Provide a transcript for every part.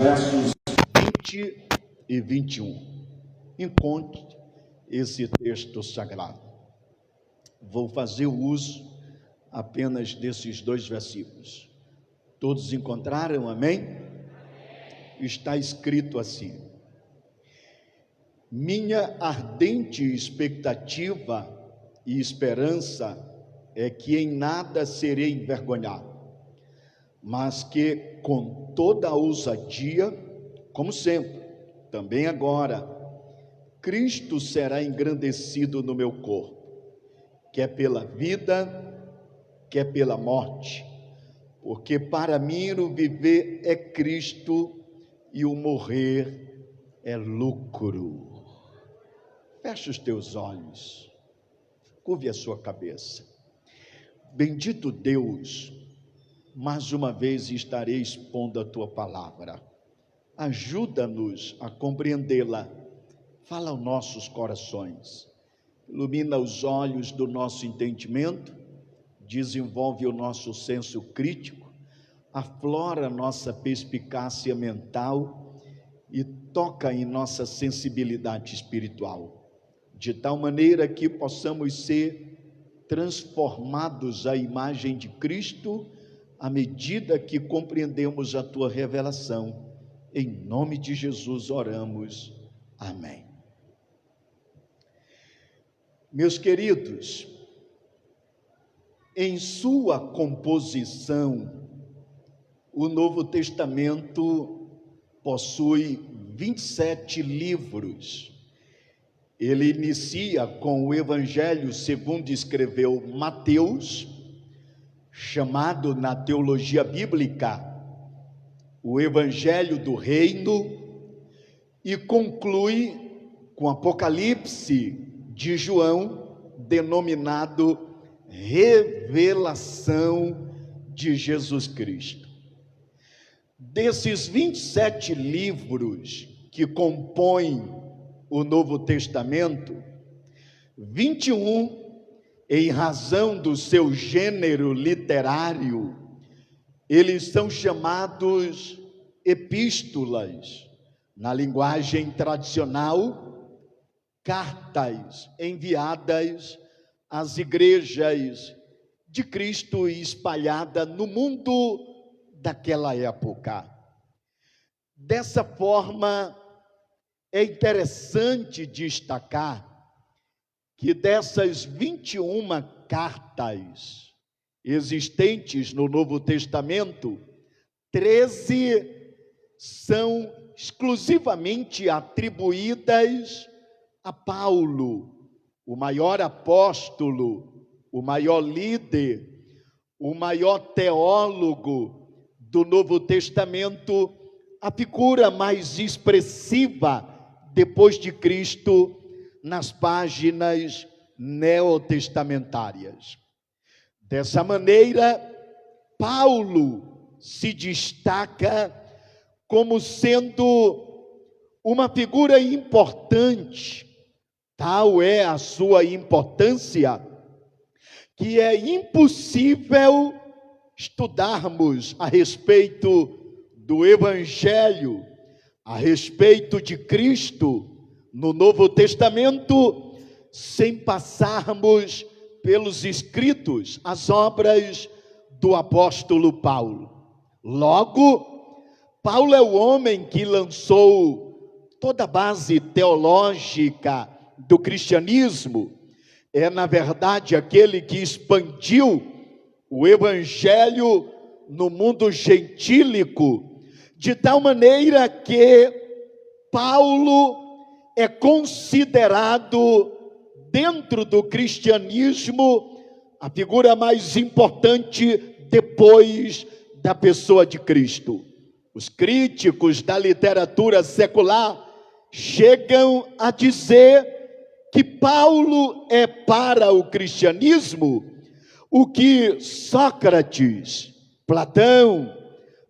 versos 20 e 21. Encontre esse texto sagrado. Vou fazer o uso apenas desses dois versículos. Todos encontraram, amém? Está escrito assim: minha ardente expectativa e esperança é que em nada serei envergonhado, mas que com toda a ousadia, como sempre, também agora, Cristo será engrandecido no meu corpo, quer pela vida, quer pela morte, porque para mim o viver é Cristo e o morrer é lucro. Feche os teus olhos, curve a sua cabeça. Bendito Deus, mais uma vez estarei expondo a tua palavra. Ajuda-nos a compreendê-la. Fala aos nossos corações, ilumina os olhos do nosso entendimento, desenvolve o nosso senso crítico, aflora a nossa perspicácia mental e toca em nossa sensibilidade espiritual, de tal maneira que possamos ser transformados à imagem de Cristo à medida que compreendemos a tua revelação. Em nome de Jesus oramos. Amém. Meus queridos, em sua composição, o Novo Testamento possui 27 livros. Ele inicia com o Evangelho segundo escreveu Mateus, chamado na teologia bíblica o Evangelho do Reino, e conclui com Apocalipse de João, denominado Revelação de Jesus Cristo. Desses 27 livros que compõem o Novo Testamento, 21, em razão do seu gênero literário, eles são chamados epístolas, na linguagem tradicional, cartas enviadas às igrejas de Cristo espalhada no mundo daquela época. Dessa forma, é interessante destacar que dessas 21 cartas existentes no Novo Testamento, 13 são exclusivamente atribuídas a Paulo, o maior apóstolo, o maior líder, o maior teólogo do Novo Testamento, a figura mais expressiva depois de Cristo nas páginas neotestamentárias. Dessa maneira, Paulo se destaca como sendo uma figura importante. Tal é a sua importância que é impossível estudarmos a respeito do Evangelho, a respeito de Cristo no Novo Testamento, sem passarmos pelos escritos, as obras do apóstolo Paulo. Logo, Paulo é o homem que lançou toda a base teológica do cristianismo, é na verdade aquele que expandiu o evangelho no mundo gentílico, de tal maneira que Paulo é considerado dentro do cristianismo a figura mais importante depois da pessoa de Cristo. Os críticos da literatura secular chegam a dizer que Paulo é para o cristianismo o que Sócrates, Platão,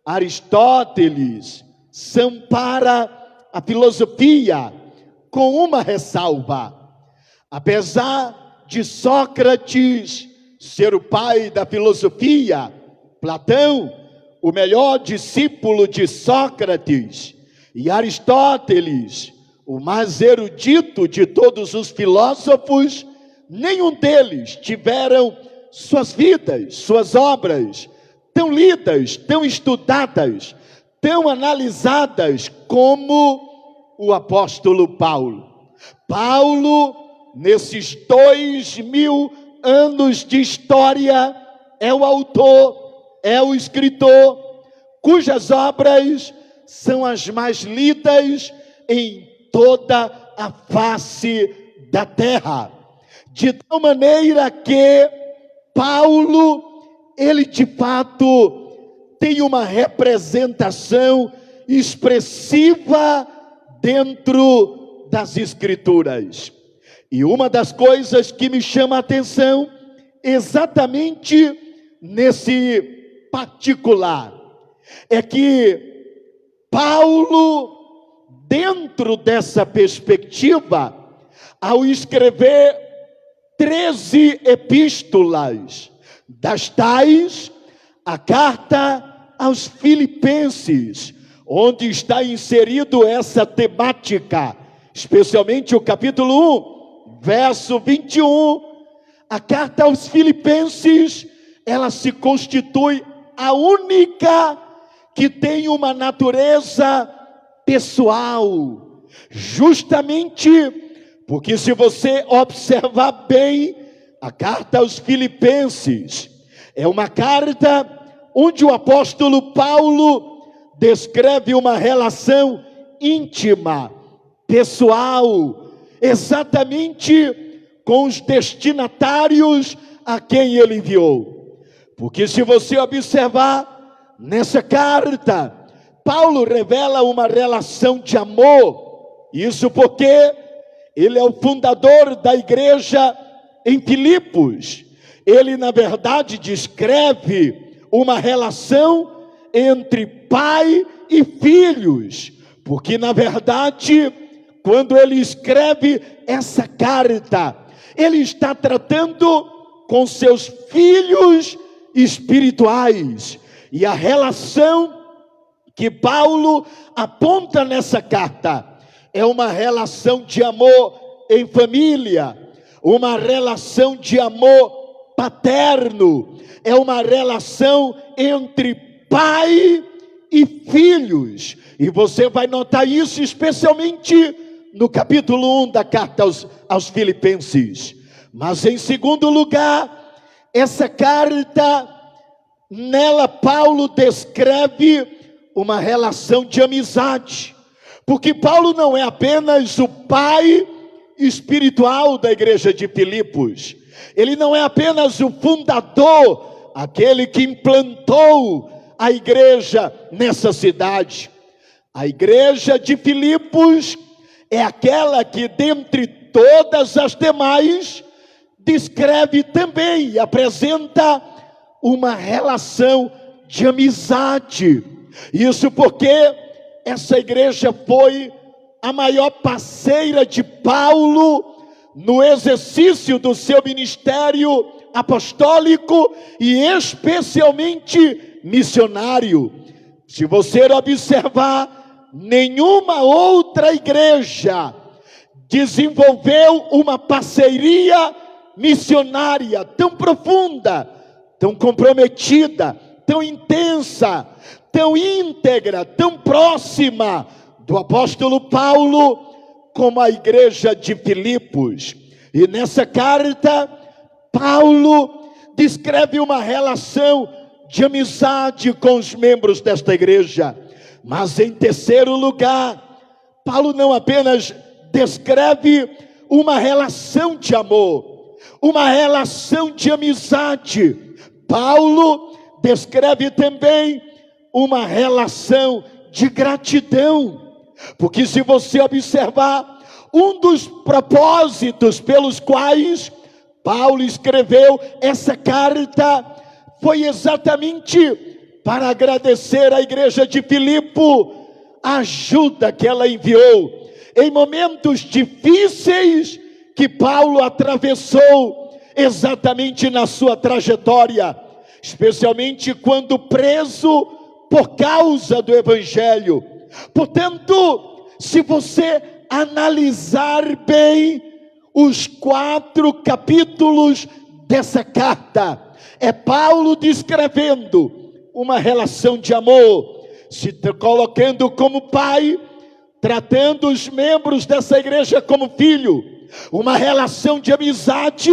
Aristóteles são para a filosofia, com uma ressalva. Apesar de Sócrates ser o pai da filosofia, Platão o melhor discípulo de Sócrates e Aristóteles, o mais erudito de todos os filósofos, nenhum deles tiveram suas vidas, suas obras tão lidas, tão estudadas, tão analisadas como o apóstolo Paulo. Paulo, nesses 2000 anos de história, é o autor, é o escritor, cujas obras são as mais lidas em toda a face da terra. De tal maneira que Paulo, ele de fato tem uma representação expressiva dentro das Escrituras. E uma das coisas que me chama a atenção, exatamente nesse particular, é que Paulo, dentro dessa perspectiva, ao escrever 13 epístolas, das tais a carta aos Filipenses, onde está inserido essa temática, especialmente o capítulo 1, verso 21, a carta aos Filipenses, ela se constitui a única que tem uma natureza pessoal, justamente porque, se você observar bem, a carta aos Filipenses é uma carta onde o apóstolo Paulo descreve uma relação íntima, pessoal, exatamente com os destinatários a quem ele enviou. Porque, se você observar nessa carta, Paulo revela uma relação de amor. Isso porque ele é o fundador da igreja em Filipos. Ele, na verdade, descreve uma relação entre pai e filhos, porque, na verdade, quando ele escreve essa carta, ele está tratando com seus filhos espirituais. E a relação que Paulo aponta nessa carta é uma relação de amor em família, uma relação de amor paterno, é uma relação entre pai e filhos. E você vai notar isso especialmente no capítulo 1 da carta aos Filipenses. Mas, em segundo lugar, essa carta, nela Paulo descreve uma relação de amizade. Porque Paulo não é apenas o pai espiritual da igreja de Filipos. Ele não é apenas o fundador, aquele que implantou a igreja nessa cidade. A igreja de Filipos é aquela que, dentre todas as demais, descreve também e apresenta uma relação de amizade. Isso porque essa igreja foi a maior parceira de Paulo no exercício do seu ministério apostólico e especialmente missionário. Se você observar, nenhuma outra igreja desenvolveu uma parceria missionária tão profunda, tão comprometida, tão intensa, tão íntegra, tão próxima do apóstolo Paulo como a igreja de Filipos. E nessa carta, Paulo descreve uma relação de amizade com os membros desta igreja. Mas, em terceiro lugar, Paulo não apenas descreve uma relação de amor, uma relação de amizade. Paulo descreve também uma relação de gratidão. Porque, se você observar, um dos propósitos pelos quais Paulo escreveu essa carta foi exatamente para agradecer à igreja de Filipe a ajuda que ela enviou em momentos difíceis que Paulo atravessou exatamente na sua trajetória, especialmente quando preso por causa do Evangelho. Portanto, se você analisar bem os 4 capítulos dessa carta, é Paulo descrevendo uma relação de amor, se colocando como pai, tratando os membros dessa igreja como filho, uma relação de amizade,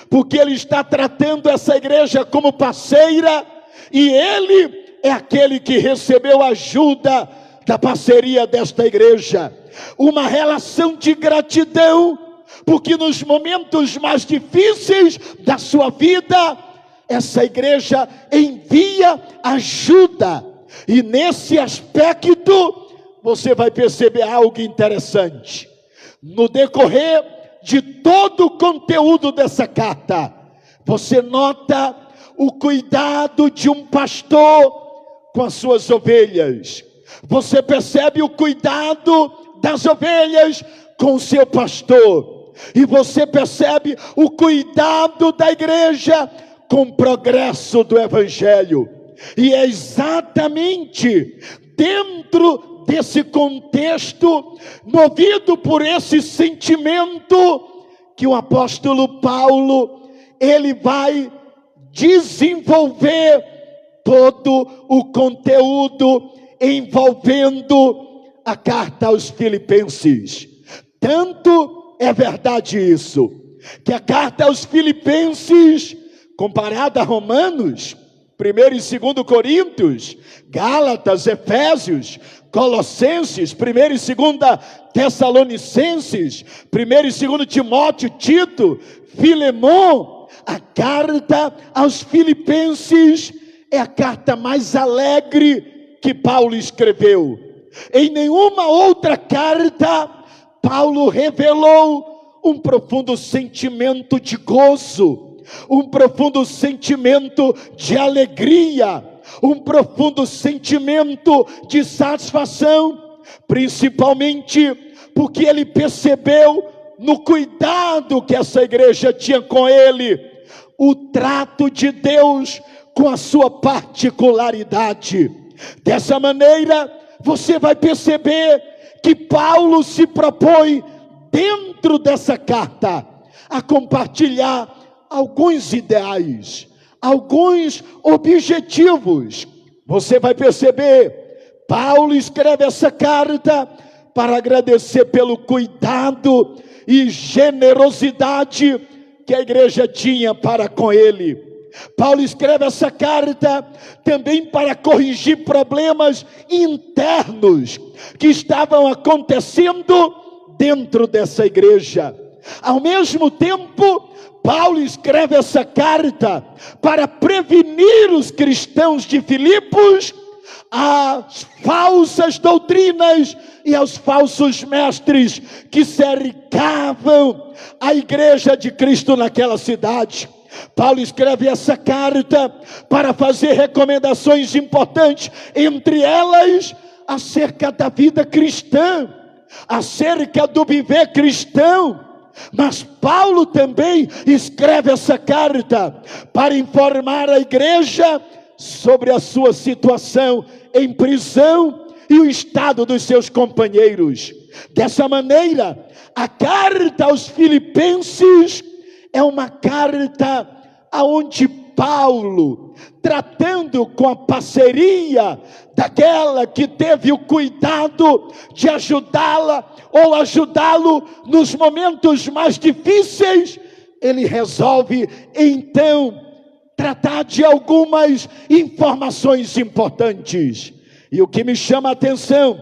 porque ele está tratando essa igreja como parceira, e ele é aquele que recebeu ajuda da parceria desta igreja. Uma relação de gratidão, porque nos momentos mais difíceis da sua vida, essa igreja envia ajuda. E nesse aspecto, você vai perceber algo interessante. No decorrer de todo o conteúdo dessa carta, você nota o cuidado de um pastor com as suas ovelhas. Você percebe o cuidado das ovelhas com o seu pastor. E você percebe o cuidado da igreja com o progresso do Evangelho. E é exatamente dentro desse contexto, movido por esse sentimento, que o apóstolo Paulo, ele vai desenvolver todo o conteúdo envolvendo a carta aos Filipenses. Tanto é verdade isso, que a carta aos Filipenses, comparada a Romanos, 1 e 2 Coríntios, Gálatas, Efésios, Colossenses, 1 e 2 Tessalonicenses, 1 e 2 Timóteo, Tito, Filemon, a carta aos Filipenses é a carta mais alegre que Paulo escreveu. Em nenhuma outra carta, Paulo revelou um profundo sentimento de gozo, um profundo sentimento de alegria, um profundo sentimento de satisfação, principalmente porque ele percebeu no cuidado que essa igreja tinha com ele, o trato de Deus com a sua particularidade. Dessa maneira, você vai perceber que Paulo se propõe, dentro dessa carta, a compartilhar alguns ideais, alguns objetivos. Você vai perceber, Paulo escreve essa carta para agradecer pelo cuidado e generosidade que a igreja tinha para com ele. Paulo escreve essa carta também para corrigir problemas internos que estavam acontecendo dentro dessa igreja. Ao mesmo tempo, Paulo escreve essa carta para prevenir os cristãos de Filipos às falsas doutrinas e aos falsos mestres que cercavam a igreja de Cristo naquela cidade. Paulo escreve essa carta para fazer recomendações importantes, entre elas acerca da vida cristã, acerca do viver cristão. Mas Paulo também escreve essa carta para informar a igreja sobre a sua situação em prisão e o estado dos seus companheiros. Dessa maneira, a carta aos Filipenses é uma carta aonde Paulo, tratando com a parceria daquela que teve o cuidado de ajudá-la ou ajudá-lo nos momentos mais difíceis, ele resolve então tratar de algumas informações importantes. E o que me chama a atenção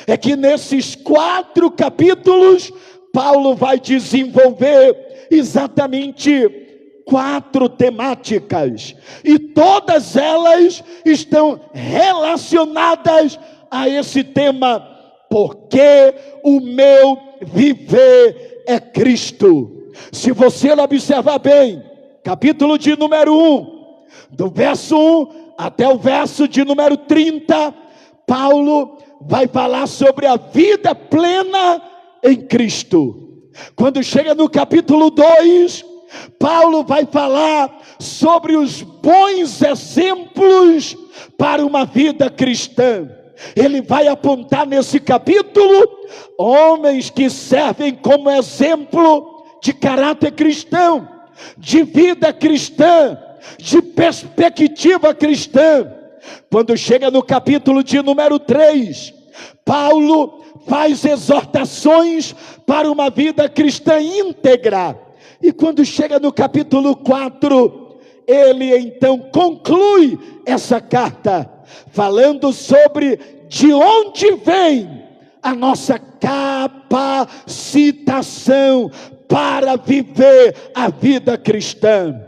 é que nesses 4 capítulos, Paulo vai desenvolver exatamente 4 temáticas, e todas elas estão relacionadas a esse tema: porque o meu viver é Cristo. Se você observar bem, capítulo de número 1, do verso 1 até o verso de número 30, Paulo vai falar sobre a vida plena em Cristo. Quando chega no capítulo 2, Paulo vai falar sobre os bons exemplos para uma vida cristã. Ele vai apontar nesse capítulo homens que servem como exemplo de caráter cristão, de vida cristã, de perspectiva cristã. Quando chega no capítulo de número 3, Paulo faz exortações para uma vida cristã íntegra. E quando chega no capítulo 4, ele então conclui essa carta, falando sobre de onde vem a nossa capacitação para viver a vida cristã.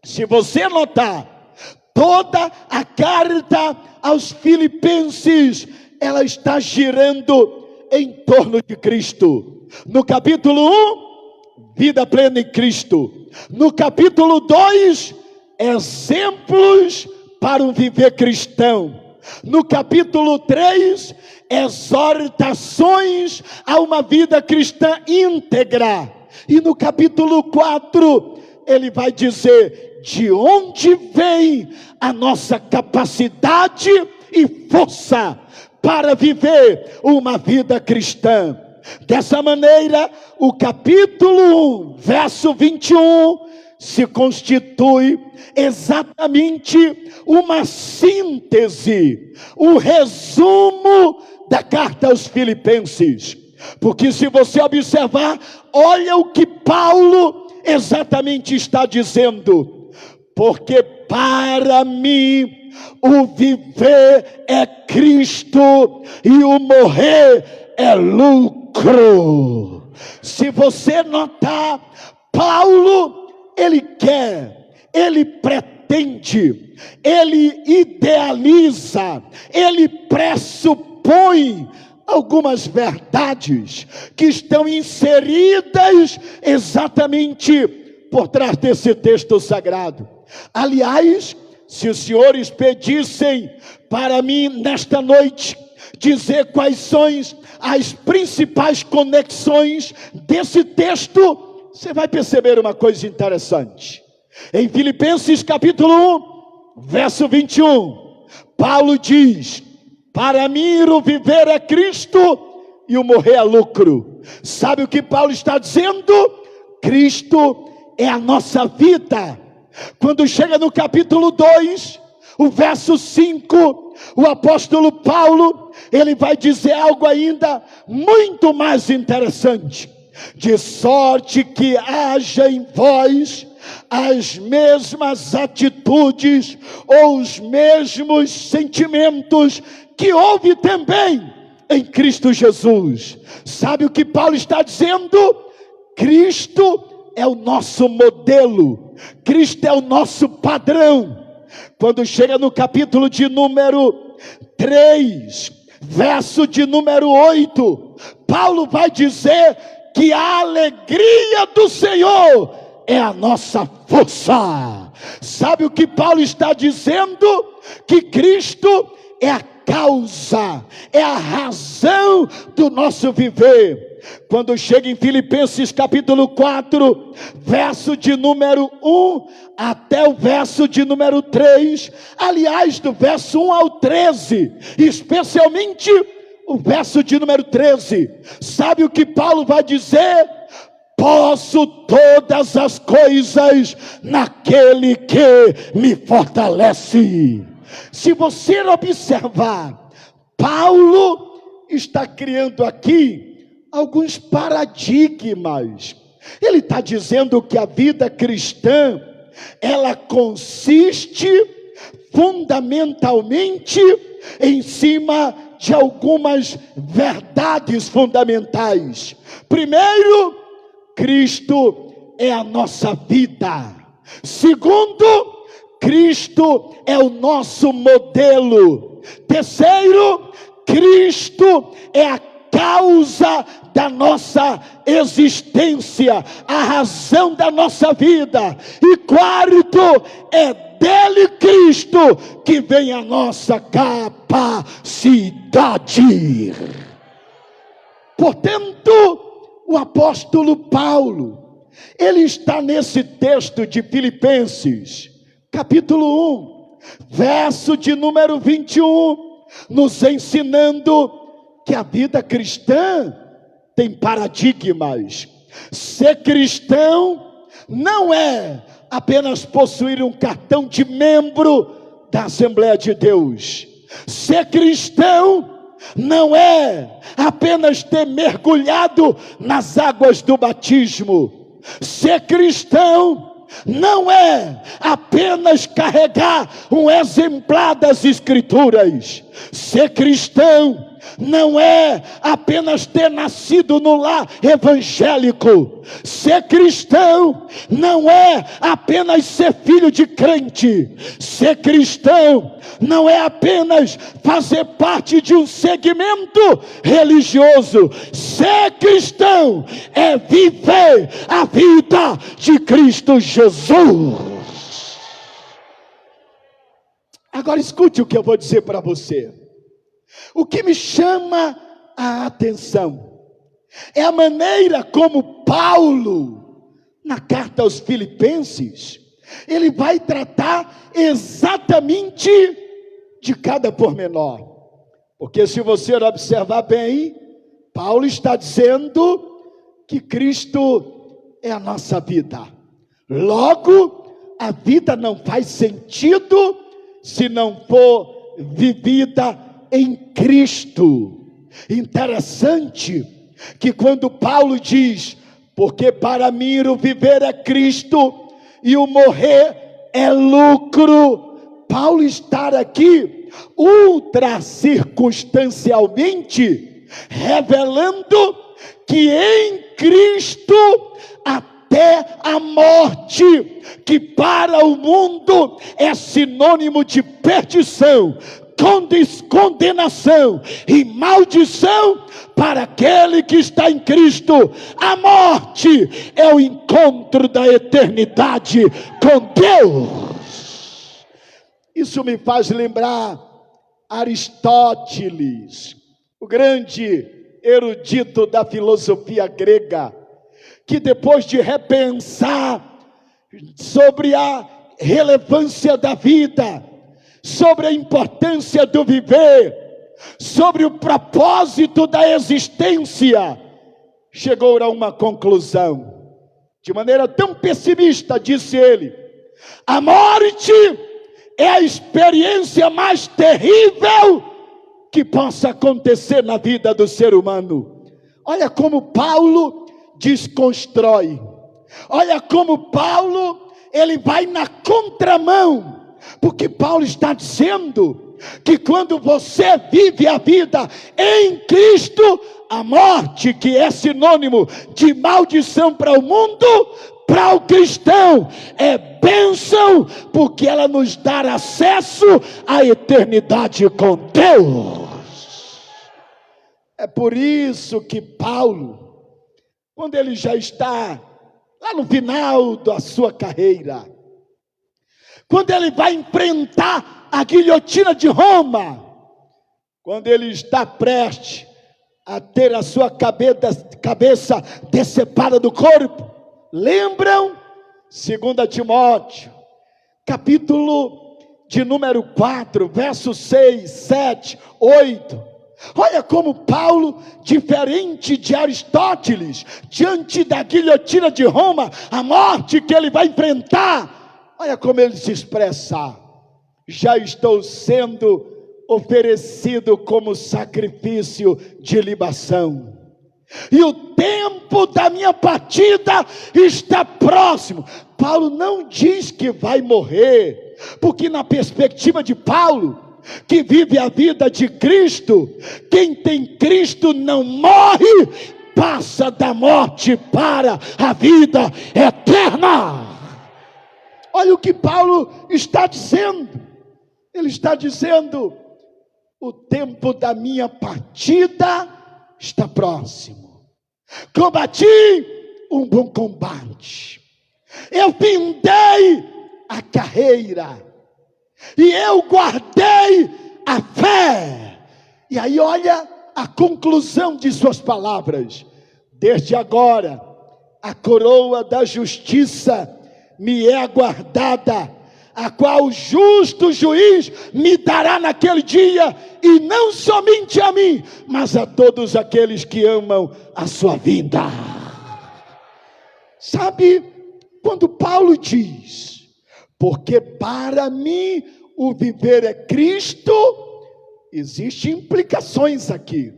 Se você notar, toda a carta aos Filipenses, ela está girando em torno de Cristo. No capítulo 1, vida plena em Cristo. No capítulo 2, exemplos para um viver cristão. No capítulo 3, exortações a uma vida cristã íntegra. E no capítulo 4, ele vai dizer de onde vem a nossa capacidade e força para viver uma vida cristã. Dessa maneira, o capítulo 1, verso 21, se constitui exatamente uma síntese, um resumo da carta aos Filipenses. Porque se você observar, olha o que Paulo exatamente está dizendo. Porque para mim o viver é Cristo e o morrer é lucro. Se você notar, Paulo, ele quer, ele pretende, ele idealiza, ele pressupõe algumas verdades que estão inseridas exatamente por trás desse texto sagrado. Aliás, se os senhores pedissem para mim nesta noite dizer quais são as principais conexões desse texto, você vai perceber uma coisa interessante. Em Filipenses capítulo 1, verso 21, Paulo diz: para mim o viver é Cristo e o morrer é lucro. Sabe o que Paulo está dizendo? Cristo é a nossa vida. Quando chega no capítulo 2, o verso 5, o apóstolo Paulo, ele vai dizer algo ainda muito mais interessante. De sorte que haja em vós as mesmas atitudes ou os mesmos sentimentos que houve também em Cristo Jesus. Sabe o que Paulo está dizendo? Cristo é o nosso modelo, Cristo é o nosso padrão. Quando chega no capítulo de número 3, verso de número 8, Paulo vai dizer que a alegria do Senhor é a nossa força. Sabe o que Paulo está dizendo? Que Cristo é a causa, é a razão do nosso viver. Quando chega em Filipenses capítulo 4, verso de número 1 até o verso de número 3, aliás, do verso 1 ao 13, especialmente o verso de número 13, sabe o que Paulo vai dizer? Posso todas as coisas naquele que me fortalece. Se você observar, Paulo está criando aqui alguns paradigmas. Ele está dizendo que a vida cristã, ela consiste fundamentalmente em cima de algumas verdades fundamentais. Primeiro, Cristo é a nossa vida. Segundo, Cristo é o nosso modelo. Terceiro, Cristo é a causa da nossa existência, a razão da nossa vida. E quarto, é dele, Cristo, que vem a nossa capacidade. Portanto, o apóstolo Paulo, ele está nesse texto de Filipenses, capítulo verso de número 21, nos ensinando que a vida cristã tem paradigmas. Ser cristão não é apenas possuir um cartão de membro da Assembleia de Deus. Ser cristão não é apenas ter mergulhado nas águas do batismo. Ser cristão não é apenas carregar um exemplar das Escrituras. Ser cristão não é apenas ter nascido no lar evangélico. Ser cristão não é apenas ser filho de crente. Ser cristão não é apenas fazer parte de um segmento religioso. Ser cristão é viver a vida de Cristo Jesus. Agora escute o que eu vou dizer para você. O que me chama a atenção é a maneira como Paulo, na carta aos Filipenses, ele vai tratar exatamente de cada pormenor. Porque se você observar bem, Paulo está dizendo que Cristo é a nossa vida. Logo, a vida não faz sentido se não for vivida em Cristo. Interessante que quando Paulo diz, porque para mim o viver é Cristo e o morrer é lucro, Paulo está aqui ultra circunstancialmente revelando que em Cristo até a morte, que para o mundo é sinônimo de perdição, condenação e maldição, para aquele que está em Cristo, a morte é o encontro da eternidade com Deus. Isso me faz lembrar Aristóteles, o grande erudito da filosofia grega, que depois de repensar sobre a relevância da vida, sobre a importância do viver, sobre o propósito da existência, chegou a uma conclusão. De maneira tão pessimista, disse ele: a morte é a experiência mais terrível que possa acontecer na vida do ser humano. Olha como Paulo desconstrói. Olha como Paulo, ele vai na contramão. Porque Paulo está dizendo que quando você vive a vida em Cristo, a morte, que é sinônimo de maldição para o mundo, para o cristão é bênção, porque ela nos dá acesso à eternidade com Deus. É por isso que Paulo, quando ele já está lá no final da sua carreira, quando ele vai enfrentar a guilhotina de Roma, quando ele está prestes a ter a sua cabeça decepada do corpo, lembram? 2 Timóteo, capítulo de número 4, versos 6, 7, 8. Olha como Paulo, diferente de Aristóteles, diante da guilhotina de Roma, a morte que ele vai enfrentar, olha como ele se expressa: já estou sendo oferecido como sacrifício de libação, e o tempo da minha partida está próximo. Paulo não diz que vai morrer, porque na perspectiva de Paulo, que vive a vida de Cristo, quem tem Cristo não morre, passa da morte para a vida eterna. Olha o que Paulo está dizendo. Ele está dizendo: o tempo da minha partida está próximo. Combati um bom combate. Eu findei a carreira. E eu guardei a fé. E aí olha a conclusão de suas palavras: desde agora a coroa da justiça me é guardada, a qual o justo juiz me dará naquele dia, e não somente a mim, mas a todos aqueles que amam a sua vinda. Sabe, quando Paulo diz, porque para mim o viver é Cristo, existem implicações aqui.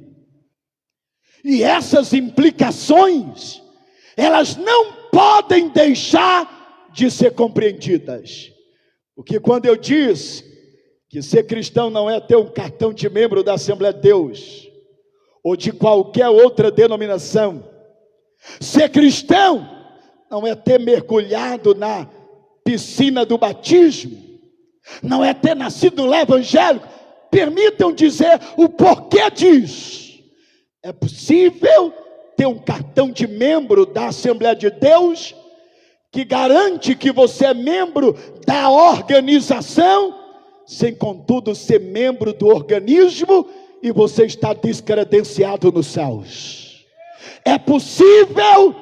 E essas implicações, elas não podem deixar de ser compreendidas. Porque quando eu disse que ser cristão não é ter um cartão de membro da Assembleia de Deus, ou de qualquer outra denominação. Ser cristão não é ter mergulhado na piscina do batismo, não é ter nascido no lar evangélico. Permitam dizer o porquê disso. É possível ter um cartão de membro da Assembleia de Deus, que garante que você é membro da organização, sem contudo ser membro do organismo, e você está descredenciado nos céus. É possível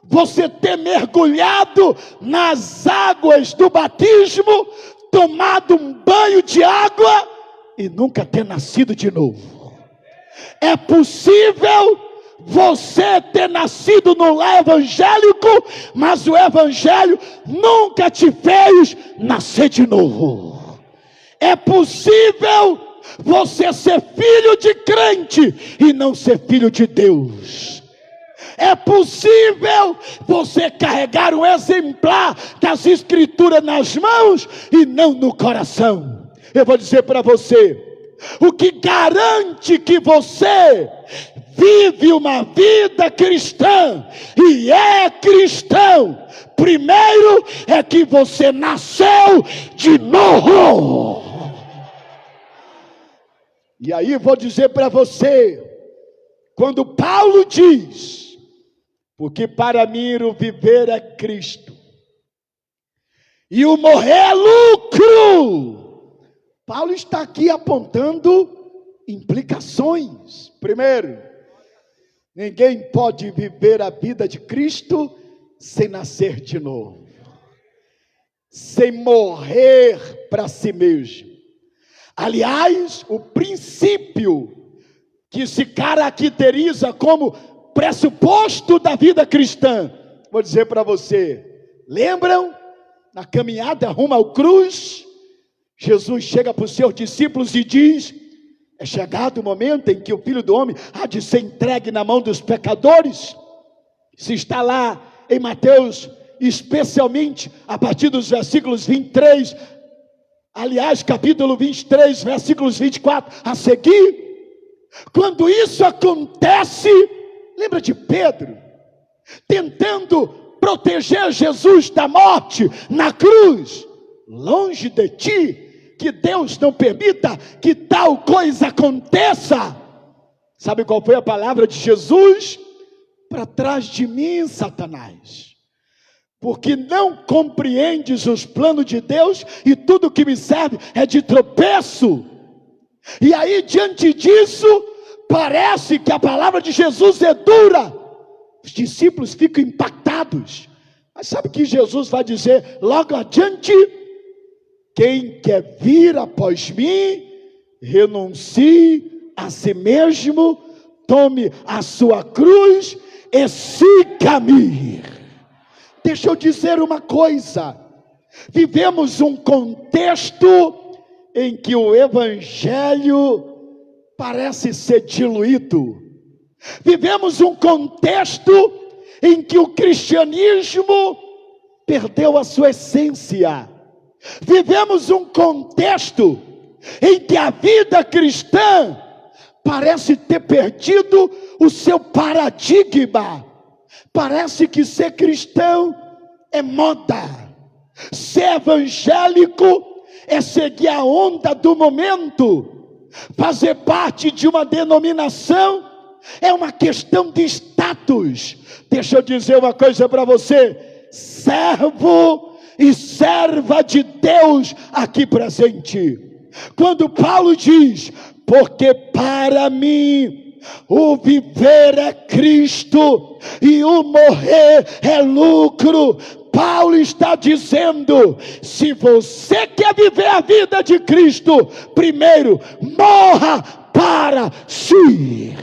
você ter mergulhado nas águas do batismo, tomado um banho de água e nunca ter nascido de novo. É possível você ter nascido no lar evangélico, mas o evangelho nunca te fez nascer de novo. É possível você ser filho de crente e não ser filho de Deus. É possível você carregar um exemplar das Escrituras nas mãos e não no coração. Eu vou dizer para você, o que garante que você vive uma vida cristã e é cristão, primeiro é que você nasceu de novo. E aí vou dizer para você, quando Paulo diz, porque para mim o viver é Cristo e o morrer é lucro, Paulo está aqui apontando implicações. Primeiro, ninguém pode viver a vida de Cristo sem nascer de novo, sem morrer para si mesmo. Aliás, o princípio que se caracteriza como pressuposto da vida cristã, vou dizer para você, lembram? Na caminhada rumo à cruz, Jesus chega para os seus discípulos e diz, é chegado o momento em que o Filho do Homem há de ser entregue na mão dos pecadores. Se está lá em Mateus, especialmente a partir dos versículos 23, aliás, capítulo 23, versículos 24 a seguir. Quando isso acontece, lembra de Pedro, tentando proteger Jesus da morte na cruz. Longe de ti, que Deus não permita que tal coisa aconteça. Sabe qual foi a palavra de Jesus? Para trás de mim, Satanás, porque não compreendes os planos de Deus, e tudo que me serve é de tropeço. E aí, diante disso, parece que a palavra de Jesus é dura. Os discípulos ficam impactados. Mas sabe o que Jesus vai dizer logo adiante? Quem quer vir após mim, renuncie a si mesmo, tome a sua cruz e siga-me. Deixa eu dizer uma coisa, vivemos um contexto em que o evangelho parece ser diluído. Vivemos um contexto em que o cristianismo perdeu a sua essência. Vivemos um contexto em que a vida cristã parece ter perdido o seu paradigma. Parece que ser cristão é moda. Ser evangélico é seguir a onda do momento. Fazer parte de uma denominação é uma questão de status. Deixa eu dizer uma coisa para você, servo e serva de Deus aqui presente. Quando Paulo diz, porque para mim o viver é Cristo e o morrer é lucro, Paulo está dizendo: se você quer viver a vida de Cristo, primeiro, morra para si.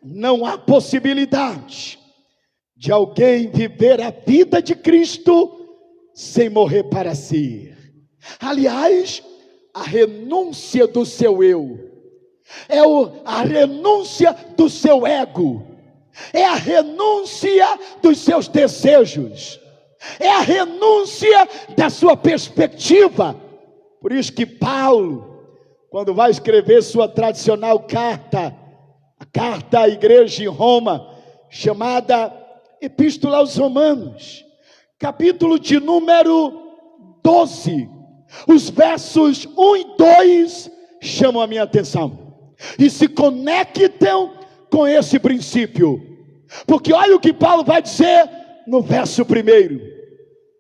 Não há possibilidade de alguém viver a vida de Cristo sem morrer para si. Aliás, a renúncia do seu eu, a renúncia do seu ego, é a renúncia dos seus desejos, é a renúncia da sua perspectiva. Por isso que Paulo, quando vai escrever sua tradicional carta, a carta à igreja em Roma, chamada Epístola aos Romanos, capítulo de número 12, os versos 1 e 2 chamam a minha atenção e se conectam com esse princípio, porque olha o que Paulo vai dizer no verso 1: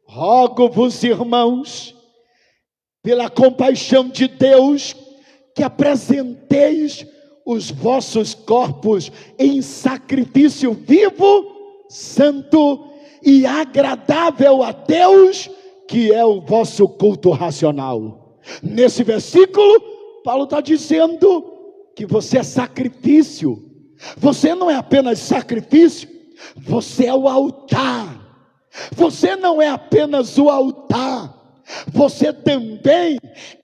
rogo-vos, irmãos, pela compaixão de Deus, que apresenteis os vossos corpos em sacrifício vivo, santo e agradável a Deus, que é o vosso culto racional. Nesse versículo, Paulo está dizendo que você é sacrifício. Você não é apenas sacrifício, você é o altar. Você não é apenas o altar, você também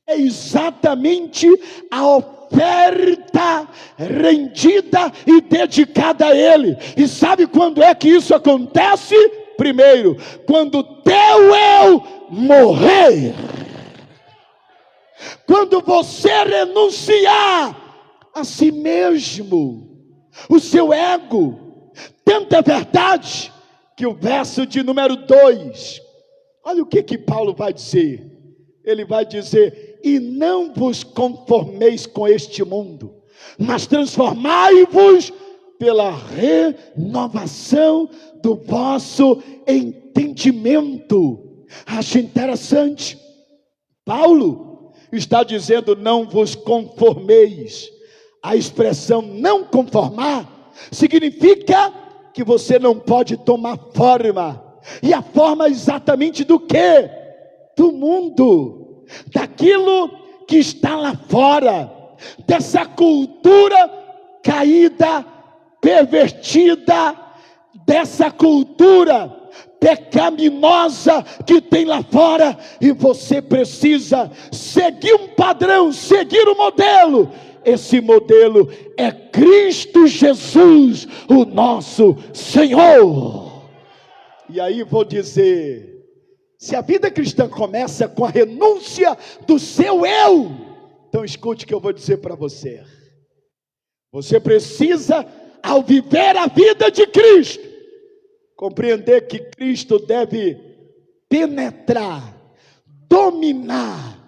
é exatamente a oferta rendida e dedicada a Ele. E sabe quando é que isso acontece? Primeiro, quando teu eu morrer. Quando você renunciar a si mesmo, o seu ego. Tanto é verdade que o verso de número 2, olha o que Paulo vai dizer. Ele vai dizer: e não vos conformeis com este mundo, mas transformai-vos pela renovação do vosso entendimento. Acho interessante, Paulo está dizendo: não vos conformeis. A expressão não conformar significa que você não pode tomar forma. E a forma exatamente do quê? Do mundo, daquilo que está lá fora, dessa cultura caída, pervertida, dessa cultura pecaminosa que tem lá fora. E você precisa seguir um padrão, seguir um modelo. Esse modelo é Cristo Jesus, o nosso Senhor. E aí vou dizer, se a vida cristã começa com a renúncia do seu eu, então escute o que eu vou dizer para você. Você precisa, ao viver a vida de Cristo, compreender que Cristo deve penetrar, dominar,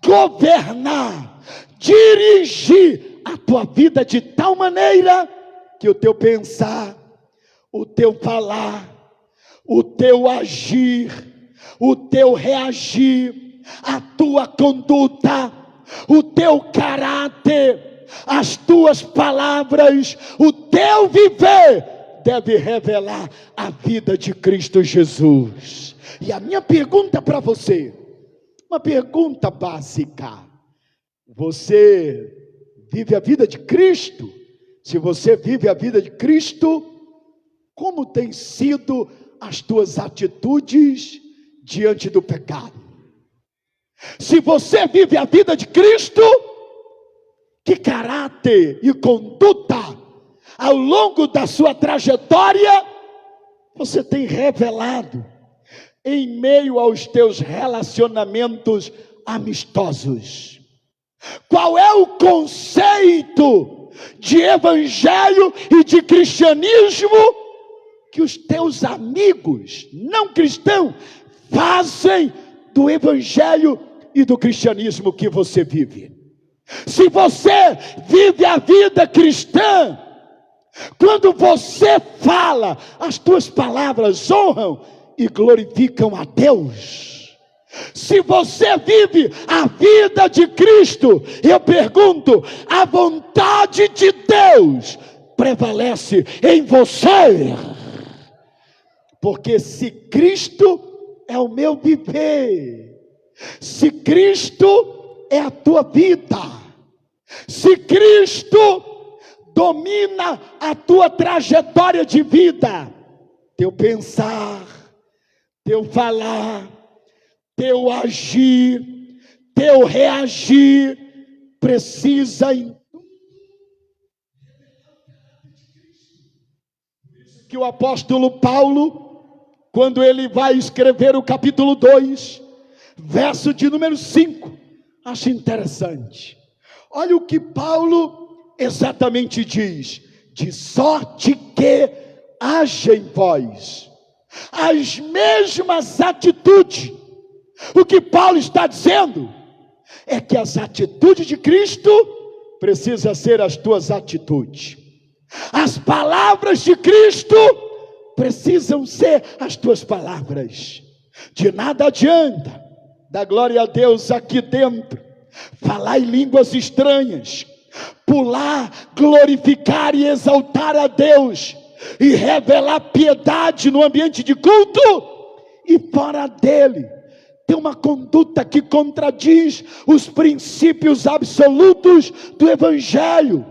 governar, dirigir a tua vida de tal maneira que o teu pensar, o teu falar, o teu agir, o teu reagir, a tua conduta, o teu caráter, as tuas palavras, o teu viver deve revelar a vida de Cristo Jesus. E a minha pergunta para você, uma pergunta básica: você vive a vida de Cristo? Se você vive a vida de Cristo, como tem sido as tuas atitudes diante do pecado? Se você vive a vida de Cristo, que caráter e conduta ao longo da sua trajetória você tem revelado em meio aos teus relacionamentos amistosos? Qual é o conceito de evangelho e de cristianismo que os teus amigos não cristãos fazem do evangelho e do cristianismo que você vive? Se você vive a vida cristã, quando você fala, as tuas palavras honram e glorificam a Deus. Se você vive a vida de Cristo, eu pergunto, a vontade de Deus prevalece em você? Porque se Cristo é o meu viver, se Cristo é a tua vida, se Cristo domina a tua trajetória de vida, teu pensar, teu falar, teu agir, teu reagir, precisa que o apóstolo Paulo, quando ele vai escrever o capítulo 2, verso de número 5, acho interessante. Olha o que Paulo exatamente diz: de sorte que haja em vós as mesmas atitudes. O que Paulo está dizendo é que as atitudes de Cristo precisam ser as tuas atitudes. As palavras de Cristo precisam ser as tuas palavras. De nada adianta dar glória a Deus aqui dentro, falar em línguas estranhas, pular, glorificar e exaltar a Deus, e revelar piedade no ambiente de culto, e fora dele tem uma conduta que contradiz os princípios absolutos do Evangelho.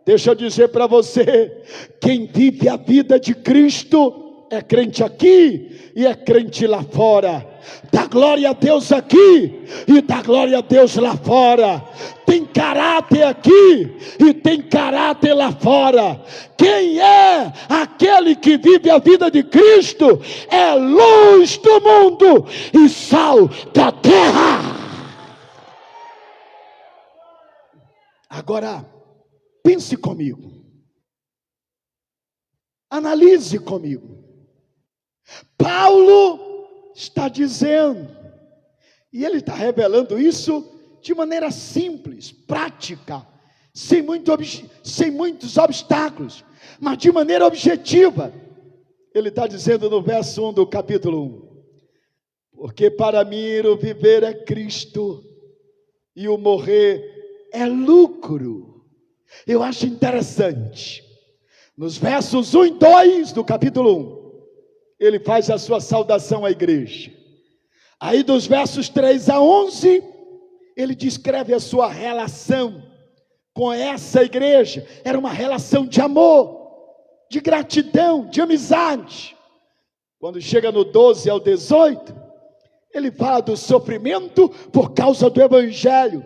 Deixa eu dizer para você, quem vive a vida de Cristo é crente aqui e é crente lá fora. Dá glória a Deus aqui e dá glória a Deus lá fora. Tem caráter aqui e tem caráter lá fora. Quem é aquele que vive a vida de Cristo é luz do mundo e sal da terra. Agora, pense comigo, analise comigo. Paulo está dizendo, e ele está revelando isso de maneira simples, prática, sem muitos obstáculos, mas de maneira objetiva. Ele está dizendo no verso 1 do capítulo 1: porque para mim o viver é Cristo e o morrer é lucro. Eu acho interessante, nos versos 1 e 2 do capítulo 1, ele faz a sua saudação à igreja. Aí dos versos 3 a 11, ele descreve a sua relação com essa igreja. Era uma relação de amor, de gratidão, de amizade. Quando chega no 12 ao 18, ele fala do sofrimento por causa do Evangelho.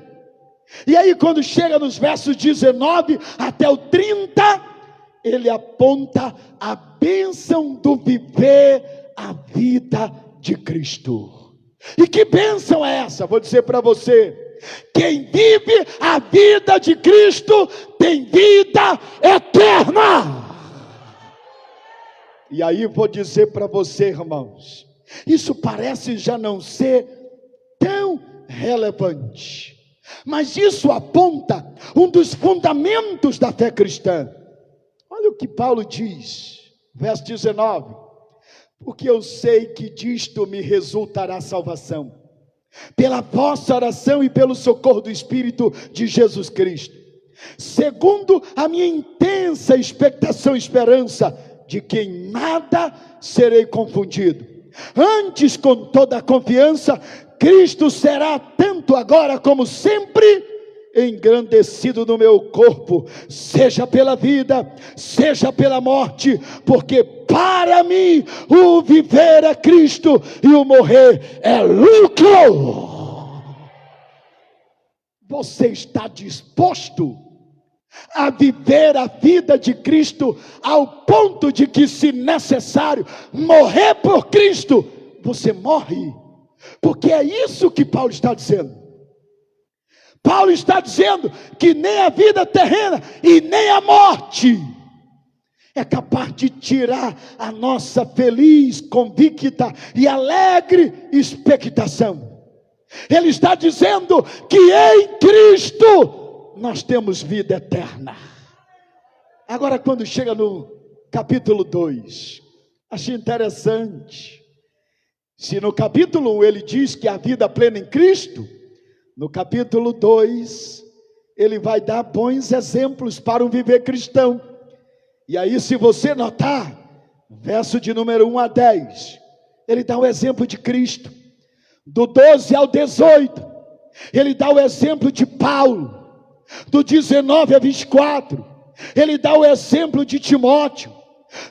E aí quando chega nos versos 19 até o 30, ele aponta a bênção do viver a vida de Cristo. E que bênção é essa? Vou dizer para você: quem vive a vida de Cristo tem vida eterna. E aí vou dizer para você, irmãos, isso parece já não ser tão relevante, mas isso aponta um dos fundamentos da fé cristã. Olha o que Paulo diz, verso 19: porque eu sei que disto me resultará salvação, pela vossa oração e pelo socorro do Espírito de Jesus Cristo, segundo a minha intensa expectação e esperança, de que em nada serei confundido. Antes, com toda a confiança, Cristo será, tanto agora como sempre, engrandecido no meu corpo, seja pela vida, seja pela morte, porque para mim o viver é Cristo e o morrer é lucro. Você está disposto a viver a vida de Cristo ao ponto de que, se necessário, morrer por Cristo, você morre? Porque é isso que Paulo está dizendo. Paulo está dizendo que nem a vida terrena e nem a morte é capaz de tirar a nossa feliz, convicta e alegre expectação. Ele está dizendo que em Cristo nós temos vida eterna. Agora, quando chega no capítulo 2, achei interessante. Se no capítulo 1 ele diz que a vida plena em Cristo, no capítulo 2, ele vai dar bons exemplos para um viver cristão. E aí, se você notar, verso de número 1 a 10, ele dá o exemplo de Cristo. Do 12 ao 18, ele dá o exemplo de Paulo. Do 19 a 24, ele dá o exemplo de Timóteo.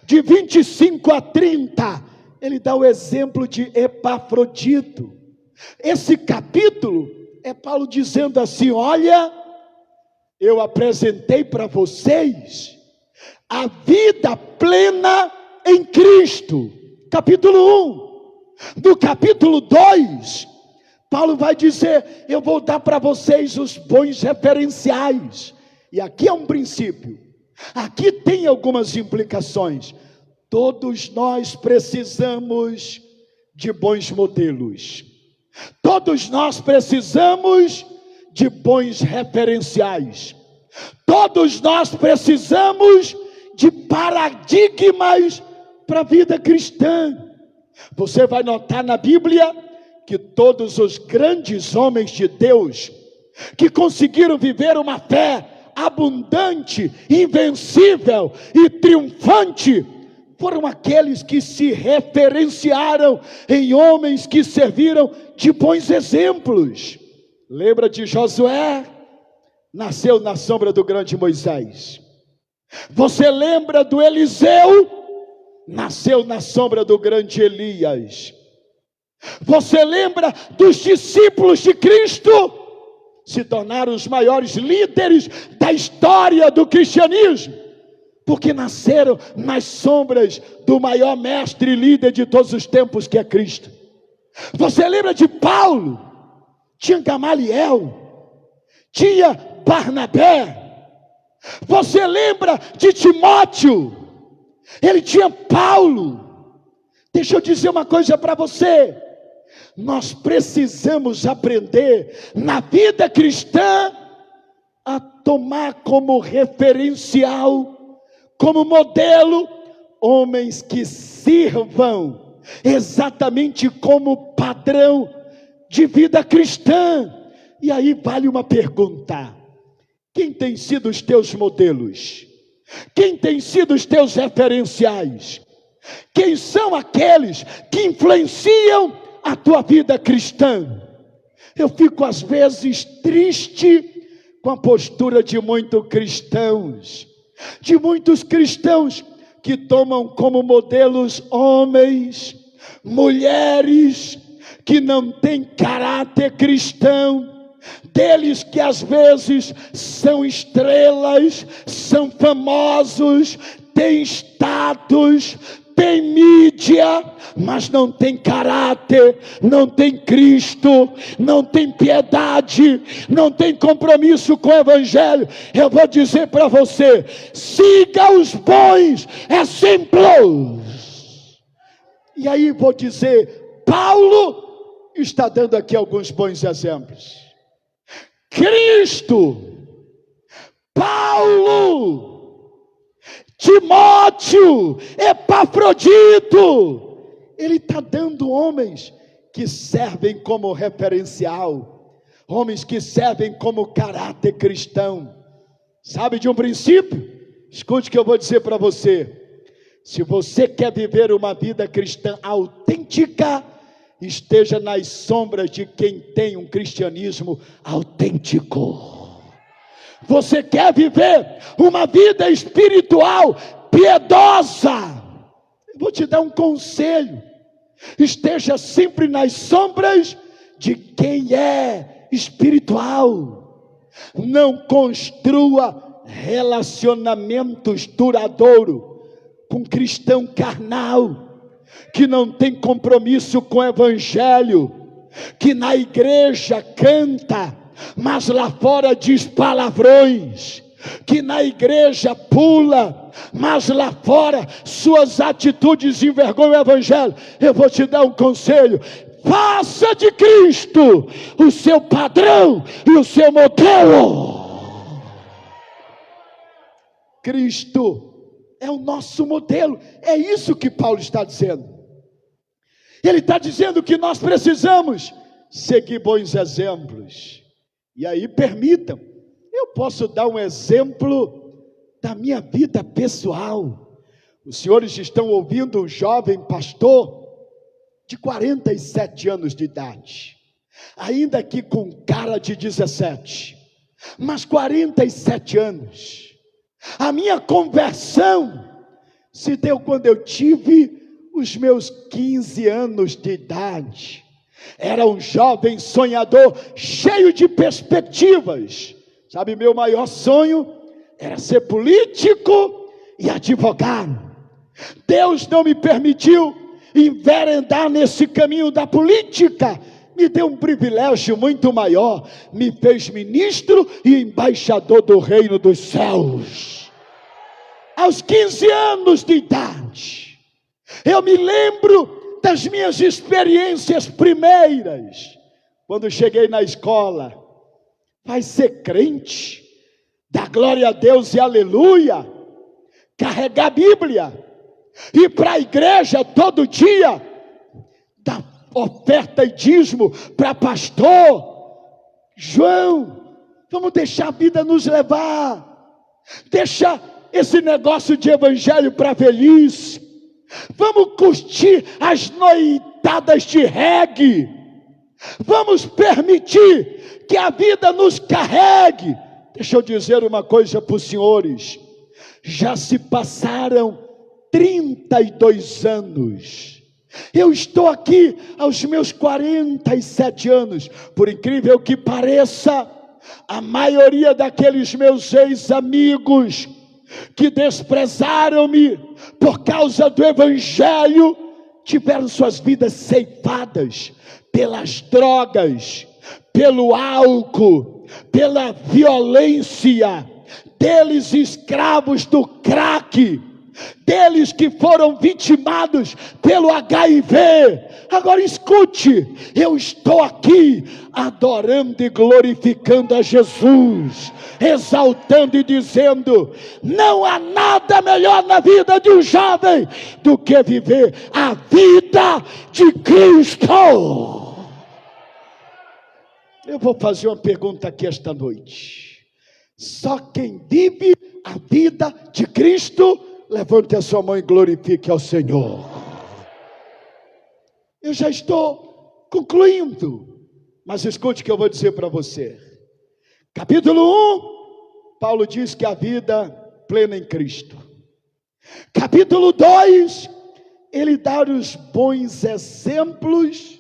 De 25 a 30, ele dá o exemplo de Epafrodito. Esse capítulo é Paulo dizendo assim: olha, eu apresentei para vocês a vida plena em Cristo. Capítulo 1. Do capítulo 2, Paulo vai dizer: eu vou dar para vocês os bons referenciais. E aqui é um princípio, aqui tem algumas implicações. Todos nós precisamos de bons modelos. Todos nós precisamos de bons referenciais. Todos nós precisamos de paradigmas para a vida cristã. Você vai notar na Bíblia que todos os grandes homens de Deus que conseguiram viver uma fé abundante, invencível e triunfante, foram aqueles que se referenciaram em homens que serviram de bons exemplos. Lembra de Josué? Nasceu na sombra do grande Moisés. Você lembra do Eliseu? Nasceu na sombra do grande Elias. Você lembra dos discípulos de Cristo? Se tornaram os maiores líderes da história do cristianismo, porque nasceram nas sombras do maior mestre e líder de todos os tempos, que é Cristo. Você lembra de Paulo? Tinha Gamaliel, tinha Barnabé. Você lembra de Timóteo? Ele tinha Paulo. Deixa eu dizer uma coisa para você: nós precisamos aprender na vida cristã a tomar como referencial, como modelo, homens que sirvam exatamente como padrão de vida cristã. E aí vale uma pergunta: quem tem sido os teus modelos? Quem tem sido os teus referenciais? Quem são aqueles que influenciam a tua vida cristã? Eu fico às vezes triste com a postura de muitos cristãos que tomam como modelos homens, mulheres que não têm caráter cristão, deles que às vezes são estrelas, são famosos, têm status, tem mídia, mas não tem caráter, não tem Cristo, não tem piedade, não tem compromisso com o Evangelho. Eu vou dizer para você: siga os bons exemplos. E aí vou dizer, Paulo está dando aqui alguns bons exemplos. Cristo, Paulo, Timóteo, Epafrodito, ele está dando homens que servem como referencial, homens que servem como caráter cristão. Sabe de um princípio? Escute o que eu vou dizer para você. Se você quer viver uma vida cristã autêntica, esteja nas sombras de quem tem um cristianismo autêntico. Você quer viver uma vida espiritual piedosa? Eu vou te dar um conselho: esteja sempre nas sombras de quem é espiritual. Não construa relacionamentos duradouros com cristão carnal, que não tem compromisso com o Evangelho, que na igreja canta, mas lá fora diz palavrões, que na igreja pula, mas lá fora suas atitudes envergonham o Evangelho. Eu vou te dar um conselho: faça de Cristo o seu padrão e o seu modelo. Cristo é o nosso modelo. É isso que Paulo está dizendo. Ele está dizendo que nós precisamos seguir bons exemplos. E aí permitam, eu posso dar um exemplo da minha vida pessoal. Os senhores estão ouvindo um jovem pastor de 47 anos de idade, ainda que com cara de 17, mas 47 anos. A minha conversão se deu quando eu tive os meus 15 anos de idade. Era um jovem sonhador, cheio de perspectivas. Sabe, meu maior sonho era ser político e advogado. Deus não me permitiu enveredar nesse caminho da política, me deu um privilégio muito maior, me fez ministro e embaixador do reino dos céus. Aos 15 anos de idade, eu me lembro das minhas experiências primeiras, quando cheguei na escola. Vai ser crente, dar glória a Deus e aleluia, carregar a Bíblia, ir para a igreja todo dia, dar oferta e dízimo para pastor. João, vamos deixar a vida nos levar, deixa esse negócio de evangelho para a velhice, vamos curtir as noitadas de reggae, vamos permitir que a vida nos carregue. Deixa eu dizer uma coisa para os senhores, já se passaram 32 anos, eu estou aqui aos meus 47 anos, por incrível que pareça, a maioria daqueles meus ex-amigos, que desprezaram-me por causa do evangelho, tiveram suas vidas ceifadas pelas drogas, pelo álcool, pela violência, deles escravos do crack, deles que foram vitimados pelo HIV. Agora escute, eu estou aqui adorando e glorificando a Jesus, exaltando e dizendo: não há nada melhor na vida de um jovem do que viver a vida de Cristo. Eu vou fazer uma pergunta aqui esta noite. Só quem vive a vida de Cristo, levante a sua mão e glorifique ao Senhor. Eu já estou concluindo, mas escute o que eu vou dizer para você. Capítulo 1, Paulo diz que a vida plena em Cristo. Capítulo 2, ele dá os bons exemplos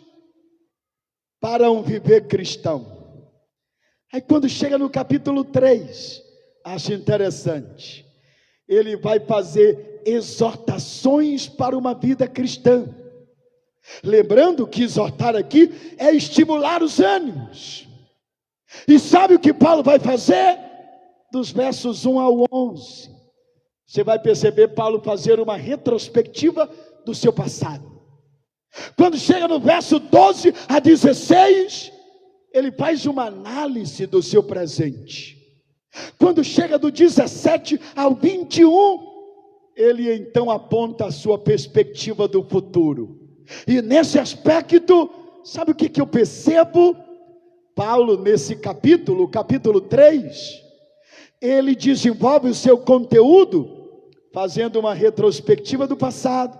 para um viver cristão. Aí quando chega no capítulo 3, acho interessante, ele vai fazer exortações para uma vida cristã. Lembrando que exortar aqui é estimular os ânimos. E sabe o que Paulo vai fazer? Dos versos 1 ao 11. Você vai perceber Paulo fazer uma retrospectiva do seu passado. Quando chega no verso 12 a 16, ele faz uma análise do seu presente. Quando chega do 17 ao 21, ele então aponta a sua perspectiva do futuro. E nesse aspecto, sabe o que eu percebo? Paulo, nesse capítulo, capítulo 3, ele desenvolve o seu conteúdo fazendo uma retrospectiva do passado,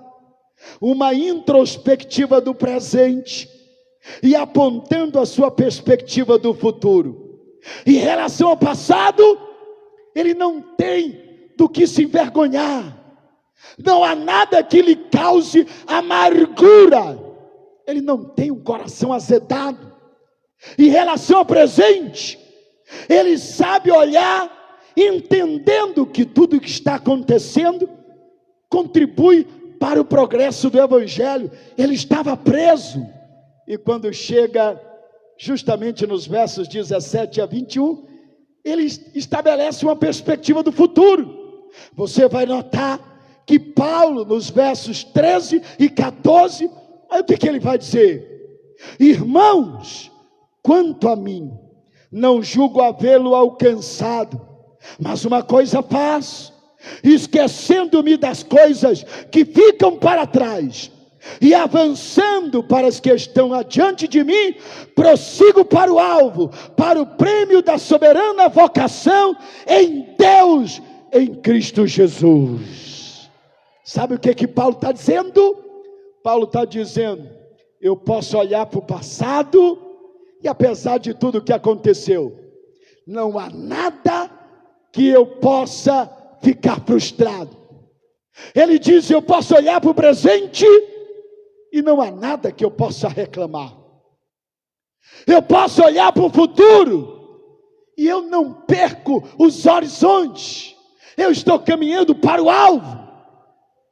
uma introspectiva do presente e apontando a sua perspectiva do futuro. Em relação ao passado, ele não tem do que se envergonhar, não há nada que lhe cause amargura, ele não tem um coração azedado. Em relação ao presente, ele sabe olhar, entendendo que tudo que está acontecendo contribui para o progresso do evangelho. Ele estava preso, e quando chega justamente nos versos 17 a 21, ele estabelece uma perspectiva do futuro. Você vai notar que Paulo, nos versos 13 e 14, olha o que ele vai dizer: irmãos, quanto a mim, não julgo havê-lo alcançado, mas uma coisa faço, esquecendo-me das coisas que ficam para trás, e avançando para as que estão adiante de mim, prossigo para o alvo, para o prêmio da soberana vocação em Deus, em Cristo Jesus. Sabe o que Paulo está dizendo? Paulo está dizendo: eu posso olhar para o passado, e apesar de tudo que aconteceu, não há nada que eu possa ficar frustrado. Ele diz: eu posso olhar para o presente, e não há nada que eu possa reclamar. Eu posso olhar para o futuro, e eu não perco os horizontes. Eu estou caminhando para o alvo.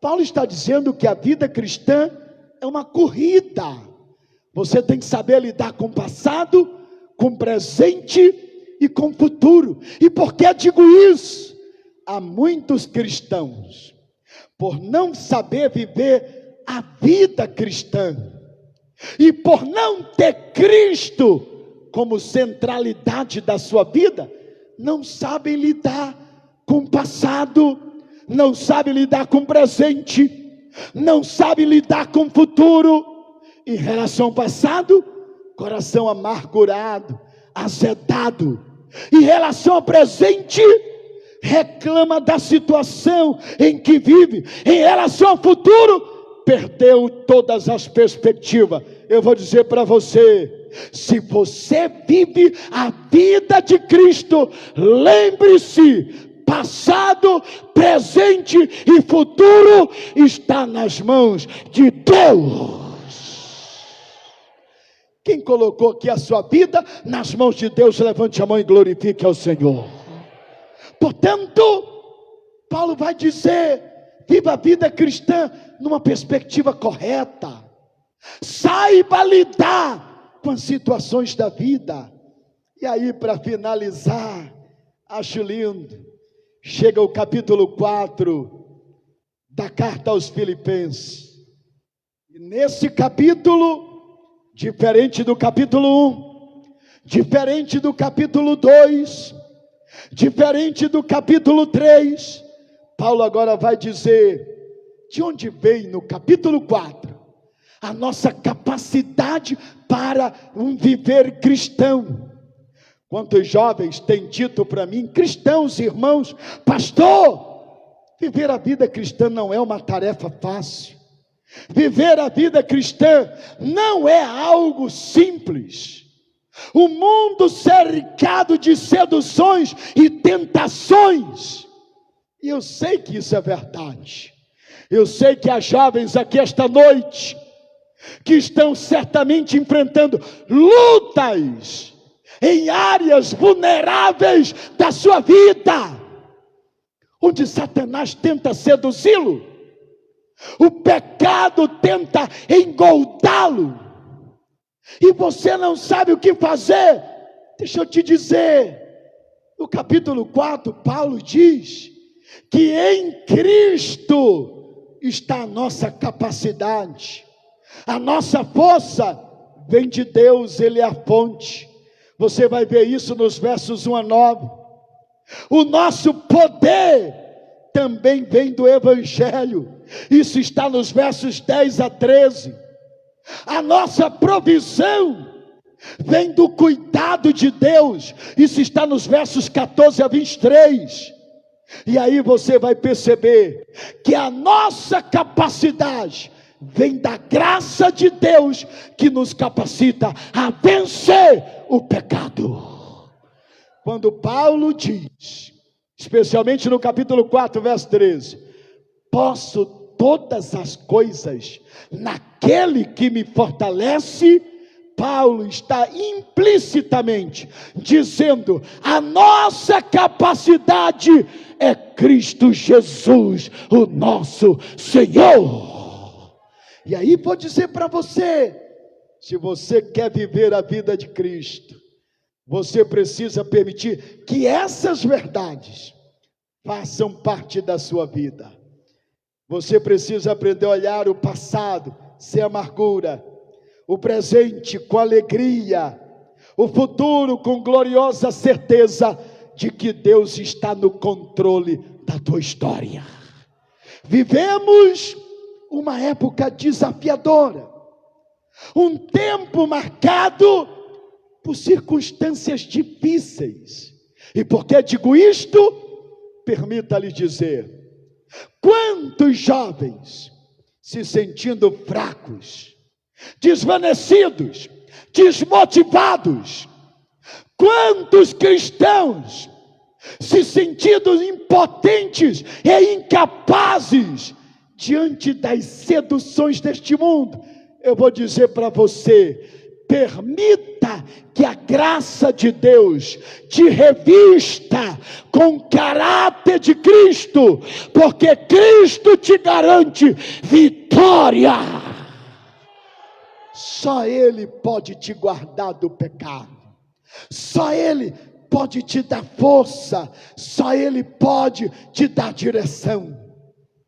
Paulo está dizendo que a vida cristã é uma corrida. Você tem que saber lidar com o passado, com o presente e com o futuro. E por que digo isso? Há muitos cristãos, por não saber viver a vida cristã, e por não ter Cristo como centralidade da sua vida, não sabem lidar com o passado, não sabem lidar com o presente, não sabem lidar com o futuro. Em relação ao passado, coração amargurado, azedado. Em relação ao presente, reclama da situação em que vive. Em relação ao futuro, perdeu todas as perspectivas. Eu vou dizer para você: se você vive a vida de Cristo, lembre-se, passado, presente e futuro está nas mãos de Deus. Quem colocou aqui a sua vida nas mãos de Deus, levante a mão e glorifique ao Senhor. Portanto, Paulo vai dizer: viva a vida cristã numa perspectiva correta. Saiba lidar com as situações da vida. E aí, para finalizar, acho lindo, chega o capítulo 4 da carta aos Filipenses. E nesse capítulo, diferente do capítulo 1, diferente do capítulo 2, diferente do capítulo 3, Paulo agora vai dizer de onde vem no capítulo 4 a nossa capacidade para um viver cristão. Quantos jovens têm dito para mim, cristãos, irmãos: pastor, viver a vida cristã não é uma tarefa fácil. Viver a vida cristã não é algo simples. O mundo cercado de seduções e tentações. E eu sei que isso é verdade. Eu sei que há jovens aqui esta noite que estão certamente enfrentando lutas em áreas vulneráveis da sua vida, onde Satanás tenta seduzi-lo, o pecado tenta engoldá-lo, e você não sabe o que fazer. Deixa eu te dizer, no capítulo 4, Paulo diz que em Cristo está a nossa capacidade, a nossa força vem de Deus, Ele é a fonte. Você vai ver isso nos versos 1 a 9. O nosso poder também vem do Evangelho. Isso está nos versos 10 a 13. A nossa provisão vem do cuidado de Deus. Isso está nos versos 14 a 23. E aí você vai perceber que a nossa capacidade vem da graça de Deus, que nos capacita a vencer o pecado. Quando Paulo diz, especialmente no capítulo 4, verso 13: posso todas as coisas naquele que me fortalece, Paulo está implicitamente dizendo: a nossa capacidade é Cristo Jesus, o nosso Senhor. E aí vou dizer para você, se você quer viver a vida de Cristo, você precisa permitir que essas verdades façam parte da sua vida. Você precisa aprender a olhar o passado sem amargura, o presente com alegria, o futuro com gloriosa certeza de que Deus está no controle da tua história. Vivemos uma época desafiadora, um tempo marcado por circunstâncias difíceis. E por que digo isto? Permita-lhe dizer, Quantos jovens se sentindo fracos, desvanecidos, desmotivados? Quantos cristãos se sentindo impotentes e incapazes diante das seduções deste mundo? Eu vou dizer para você: permita que a graça de Deus te revista com o caráter de Cristo, porque Cristo te garante vitória. Só Ele pode te guardar do pecado, só Ele pode te dar força, só Ele pode te dar direção.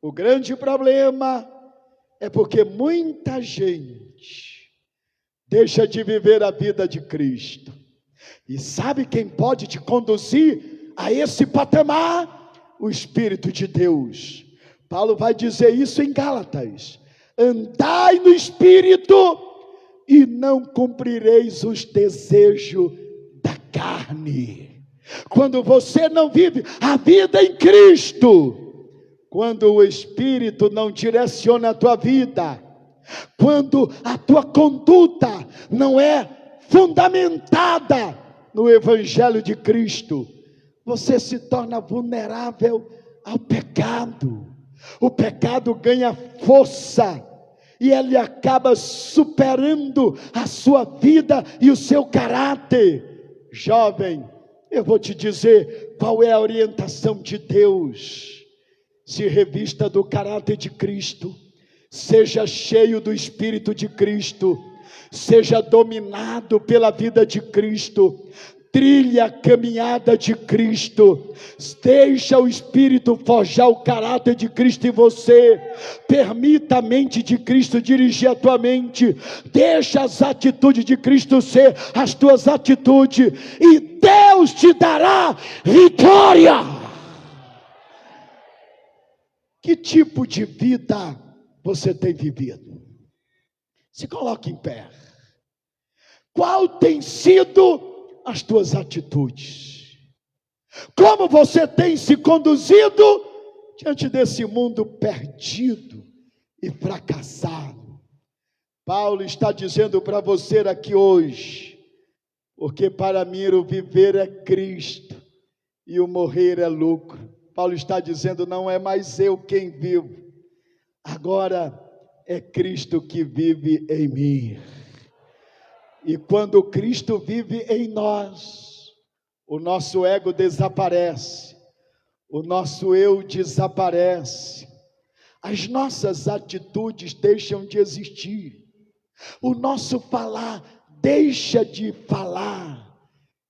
O grande problema é porque muita gente deixa de viver a vida de Cristo. E sabe quem pode te conduzir a esse patamar? O Espírito de Deus. Paulo vai dizer isso em Gálatas: andai no Espírito e não cumprireis os desejos da carne. Quando você não vive a vida em Cristo, quando o Espírito não direciona a tua vida, quando a tua conduta não é fundamentada no Evangelho de Cristo, você se torna vulnerável ao pecado. O pecado ganha força e ele acaba superando a sua vida e o seu caráter. Jovem, eu vou te dizer qual é a orientação de Deus: se revista do caráter de Cristo, seja cheio do Espírito de Cristo, seja dominado pela vida de Cristo, trilhe a caminhada de Cristo, deixa o Espírito forjar o caráter de Cristo em você, permita a mente de Cristo dirigir a tua mente, deixa as atitudes de Cristo ser as tuas atitudes, e Deus te dará vitória. Que tipo de vida você tem vivido? Se coloque em pé. Qual tem sido as tuas atitudes? Como você tem se conduzido diante desse mundo perdido e fracassado? Paulo está dizendo para você aqui hoje: porque para mim o viver é Cristo e o morrer é lucro. Paulo está dizendo: não é mais eu quem vivo, agora é Cristo que vive em mim. E quando Cristo vive em nós, o nosso ego desaparece, o nosso eu desaparece, as nossas atitudes deixam de existir, o nosso falar deixa de falar,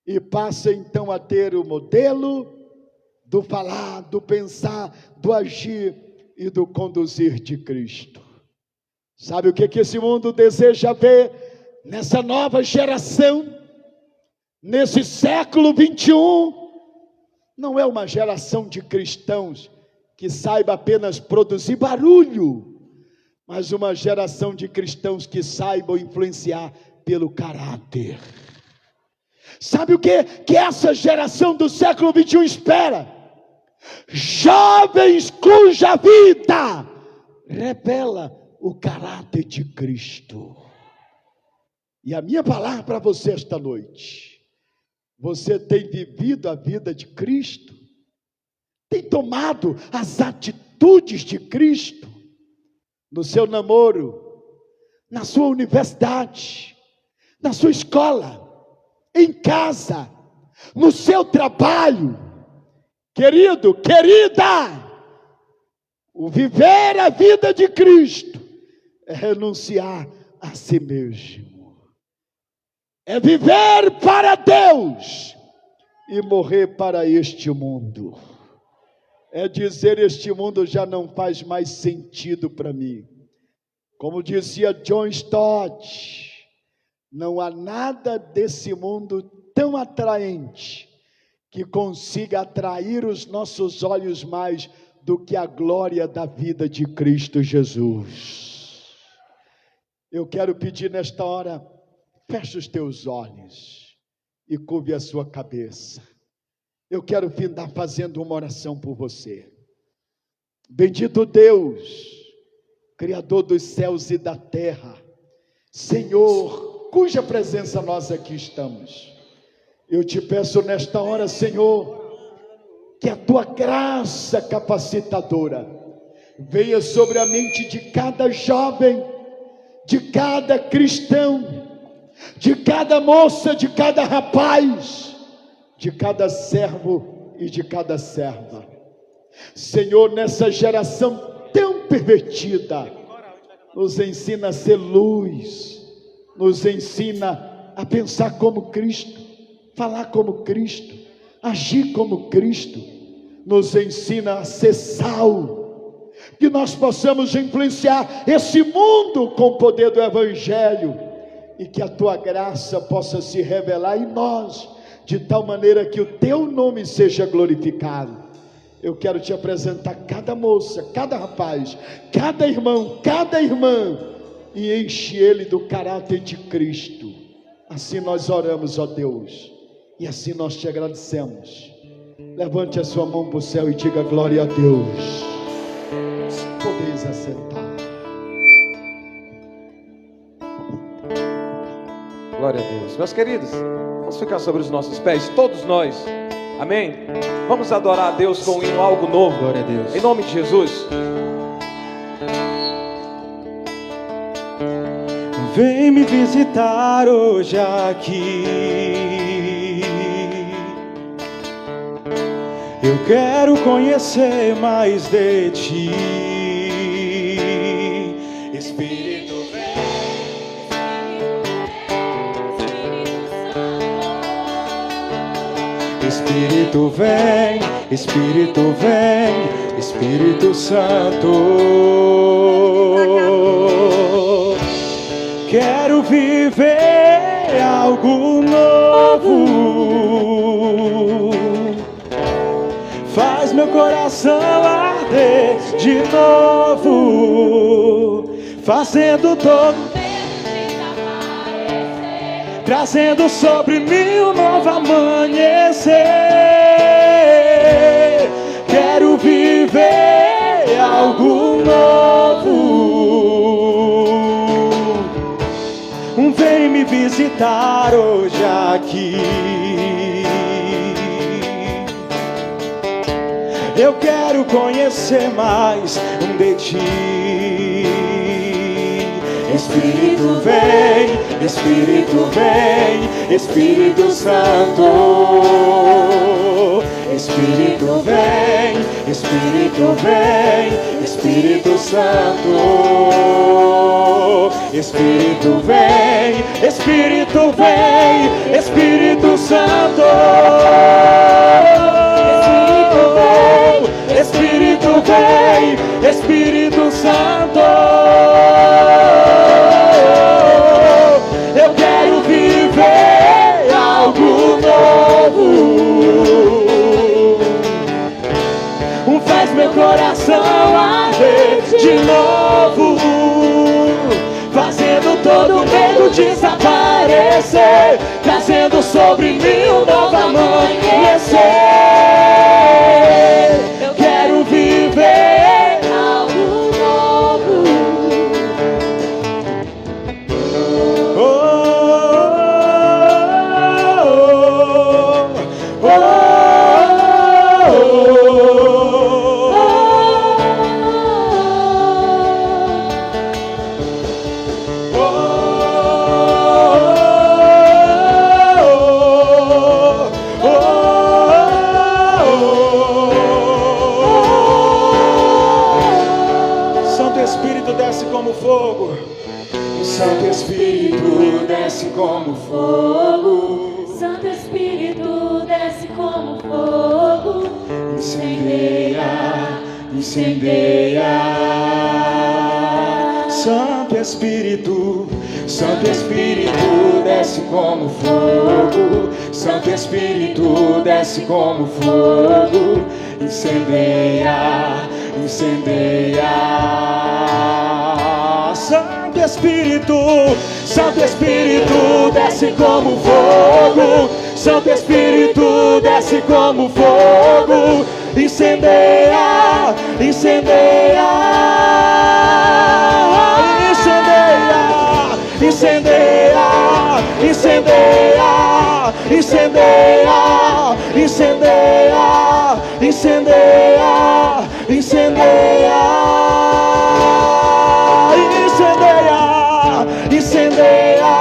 e passa então a ter o modelo do falar, do pensar, do agir e do conduzir de Cristo. Sabe o que esse mundo deseja ver nessa nova geração, nesse século 21? Não é uma geração de cristãos que saiba apenas produzir barulho, mas uma geração de cristãos que saibam influenciar pelo caráter. Sabe o que essa geração do século 21 espera? Jovens cuja vida revela o caráter de Cristo. E a minha palavra para você esta noite: você tem vivido a vida de Cristo? Tem tomado as atitudes de Cristo? No seu namoro, na sua universidade, na sua escola, em casa, no seu trabalho? Querido, querida, o viver a vida de Cristo é renunciar a si mesmo, é viver para Deus e morrer para este mundo, é dizer: este mundo já não faz mais sentido para mim. Como dizia John Stott, não há nada desse mundo tão atraente que consiga atrair os nossos olhos mais do que a glória da vida de Cristo Jesus. Eu quero pedir nesta hora: feche os teus olhos e curve a sua cabeça. Eu quero findar fazendo uma oração por você. Bendito Deus, Criador dos céus e da terra, Senhor, cuja presença nós aqui estamos. Eu te peço nesta hora, Senhor, que a tua graça capacitadora venha sobre a mente de cada jovem, de cada cristão, de cada moça, de cada rapaz, de cada servo e de cada serva. Senhor, nessa geração tão pervertida, nos ensina a ser luz, nos ensina a pensar como Cristo, falar como Cristo, agir como Cristo, nos ensina a ser sal, que nós possamos influenciar esse mundo com o poder do Evangelho, e que a tua graça possa se revelar em nós, de tal maneira que o teu nome seja glorificado. Eu quero te apresentar cada moça, cada rapaz, cada irmão, cada irmã, e enche ele do caráter de Cristo. Assim nós oramos, ó Deus, e assim nós te agradecemos. Levante a sua mão para o céu e diga glória a Deus. Podeis assentar. Glória a Deus. Meus queridos, vamos ficar sobre os nossos pés, todos nós. Amém? Vamos adorar a Deus com um hino, algo novo. Glória a Deus. Em nome de Jesus. Vem me visitar hoje aqui. Eu quero conhecer mais de ti. Espírito Espírito vem, Espírito vem, Espírito Santo. Quero viver algo novo. Faz meu coração arder de novo, fazendo todo, trazendo sobre mim um novo amanhecer. Quero viver algo novo. Vem me visitar hoje aqui. Eu quero conhecer mais de ti. Espírito vem, Espírito vem, Espírito Santo. Espírito vem, Espírito vem, Espírito Santo. Espírito vem, Espírito vem, Espírito Santo. Espírito vem, Espírito Santo. Eu quero viver algo novo. Faz meu coração arder de novo, fazendo todo medo desaparecer, trazendo sobre mim um novo amanhecer. Eu quero viver algo novo. Oh, oh, oh, Santo Espírito desce como fogo. Santo Espírito desce como fogo. Incendeia, incendeia. Santo Espírito, Santo Espírito desce como fogo. Santo Espírito desce como fogo. Incendeia, incendeia. Santo Espírito, Santo Espírito desce como fogo. Santo Espírito desce como fogo. Incendeia, incendeia, incendeia, incendeia, incendeia, incendeia, incendeia, incendeia, incendeia, incendeia,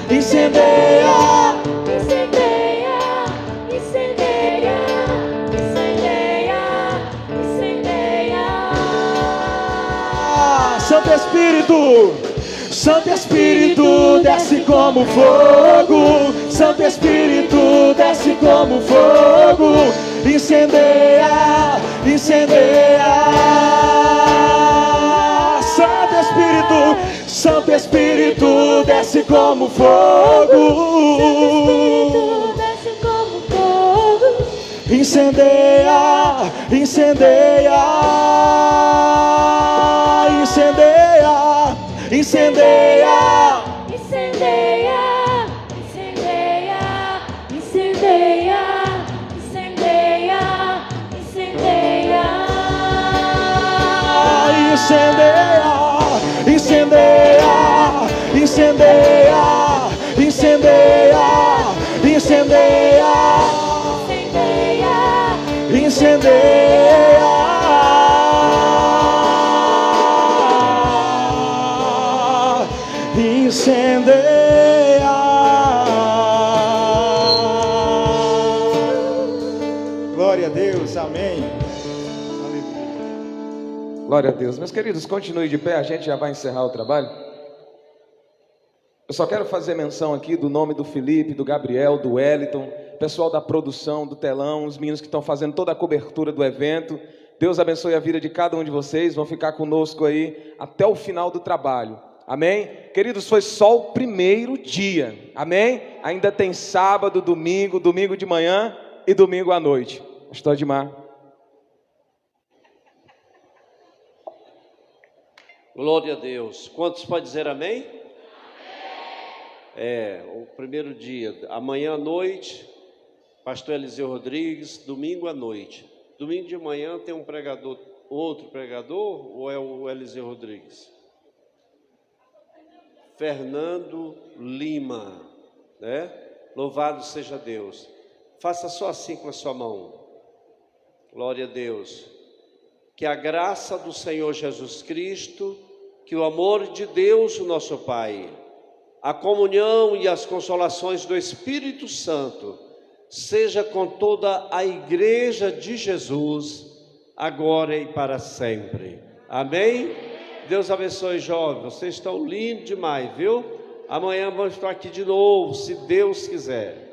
incendeia. Santo Espírito, Santo Espírito, desce como fogo. Santo Espírito, desce como fogo. Incendeia, incendeia. Santo Espírito, Santo Espírito, desce como fogo. Incendeia, incendeia, incendeia, incendeia, Incendeia, incendeia, incendeia, incendeia, incendeia. incendeia, incendeia, incendeia, incendeia, incendeia, incendeia, incendeia. Glória a Deus, amém. Glória a Deus. Meus queridos, continue de pé, a gente já vai encerrar o trabalho. Eu só quero fazer menção aqui do nome do Felipe, do Gabriel, do Wellington, pessoal da produção, do telão, os meninos que estão fazendo toda a cobertura do evento. Deus abençoe a vida de cada um de vocês, vão ficar conosco aí até o final do trabalho. Amém? Queridos, foi só o primeiro dia. Amém? Ainda tem sábado, domingo, domingo de manhã e domingo à noite. Pastor Admar. Glória a Deus. Quantos podem dizer amém? O primeiro dia, amanhã à noite, pastor Eliseu Rodrigues, domingo à noite. Domingo de manhã tem um pregador, outro pregador, ou é o Eliseu Rodrigues? Fernando Lima, né? Louvado seja Deus. Faça só assim com a sua mão. Glória a Deus. Que a graça do Senhor Jesus Cristo, que o amor de Deus, o nosso Pai, a comunhão e as consolações do Espírito Santo, seja com toda a igreja de Jesus, agora e para sempre. Amém? Deus abençoe, jovens. Vocês estão lindos demais, viu? Amanhã vamos estar aqui de novo, se Deus quiser.